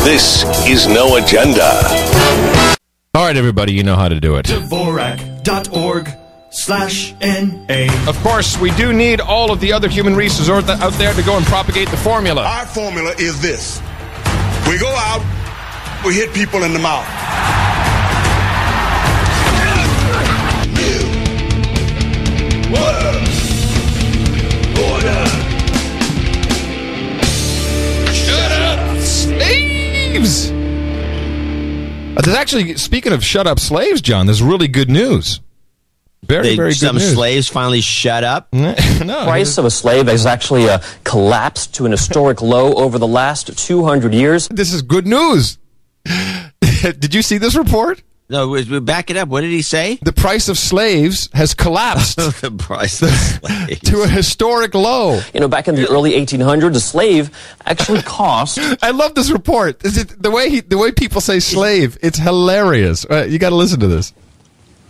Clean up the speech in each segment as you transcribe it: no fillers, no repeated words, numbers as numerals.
This is No Agenda. All right, everybody, you know how to do it. Dvorak.org/NA. Of course, we do need all of the other human resources out there to go and propagate the formula. Our formula is this. We go out, we hit people in the mouth. New World Order. Shut up, slaves! There's actually, speaking of shut up slaves, John, there's really good news. Very good news. Some slaves finally shut up. No, The price of a slave has actually collapsed to an historic low over the last 200 years. This is good news. Did you see this report? No, back it up. What did he say? The price of slaves has collapsed The price of slaves. to a historic low. You know, back in the early 1800s, a slave actually cost I love this report. The way people say slave, it's hilarious. You got to listen to this.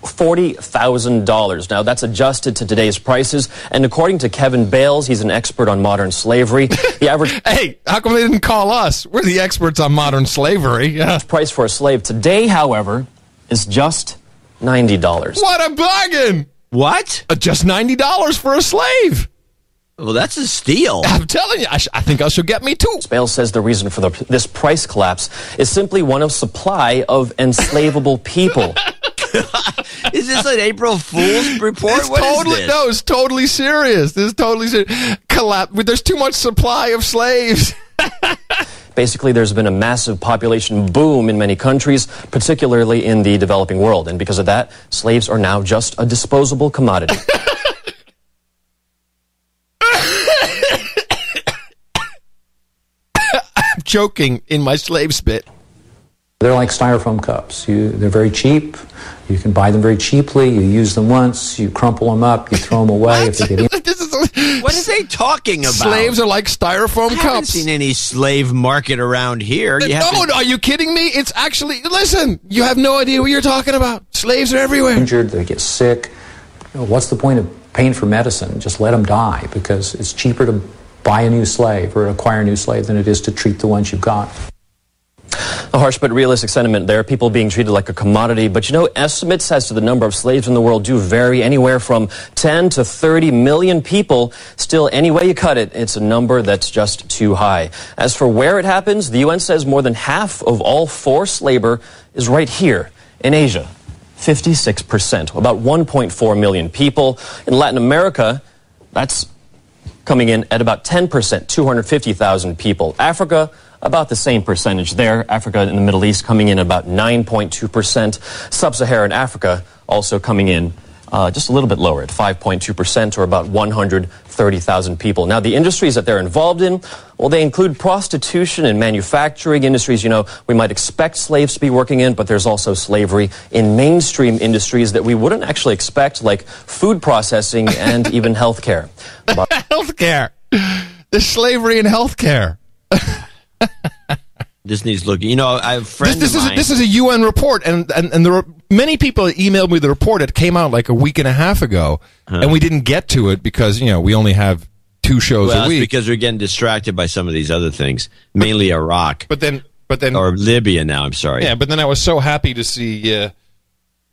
$40,000. Now, that's adjusted to today's prices. And according to Kevin Bales, he's an expert on modern slavery. The average Hey, how come they didn't call us? We're the experts on modern slavery. Yeah. price for a slave today, however, is just $90. What a bargain! What? Just $90 for a slave. Well, that's a steal. I'm telling you, I think I should get me too. Bales says the reason for this price collapse is simply one of supply of enslavable people. Is this an April Fool's report? It's What totally, is this? no, it's totally serious. This is totally serious. There's too much supply of slaves. Basically, there's been a massive population boom in many countries, particularly in the developing world. And because of that, slaves are now just a disposable commodity. I'm joking in my slave spit. They're like styrofoam cups. They're very cheap. You can buy them very cheaply. You use them once. You crumple them up. You throw them away. If they get What are they talking about? Slaves are like styrofoam I haven't cups. seen any slave market around here. No, are you kidding me? It's actually, listen, you have no idea what you're talking about. Slaves are everywhere. injured, they get sick. What's the point of paying for medicine? Just let them die, because it's cheaper to buy a new slave or acquire a new slave than it is to treat the ones you've got. A harsh but realistic sentiment there, people being treated like a commodity. But you know, estimates as to the number of slaves in the world do vary, anywhere from 10 to 30 million people. Still, any way you cut it, it's a number that's just too high. As for where it happens, the UN says more than half of all forced labor is right here in Asia. 56%, about 1.4 million people. In Latin America, that's coming in at about 10%, 250,000 people. Africa, about the same percentage there. Africa and the Middle East coming in about 9.2%. Sub-Saharan Africa also coming in just a little bit lower at 5.2%, or about 130,000 people. Now, the industries that they're involved in, well, they include prostitution and manufacturing industries. You know, we might expect slaves to be working in, but there's also slavery in mainstream industries that we wouldn't actually expect, like food processing and even healthcare. Healthcare. There's slavery in healthcare. This needs looking. You know, I have a friend of mine. This is a UN report, and there were many people that emailed me the report. It came out like a week and a half ago, and we didn't get to it because, you know, we only have 2 shows a week. That's because we're getting distracted by some of these other things, mainly Iraq. But then, or Libya now. I'm sorry. Yeah, but then I was so happy to see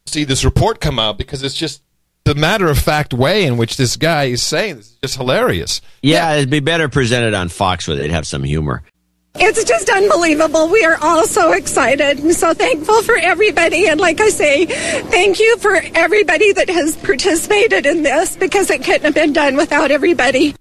this report come out, because it's just the matter-of-fact way in which this guy is saying this is just hilarious. Yeah, it'd be better presented on Fox where they'd have some humor. It's just unbelievable. We are all so excited and so thankful for everybody. And like I say, thank you for everybody that has participated in this, because it couldn't have been done without everybody.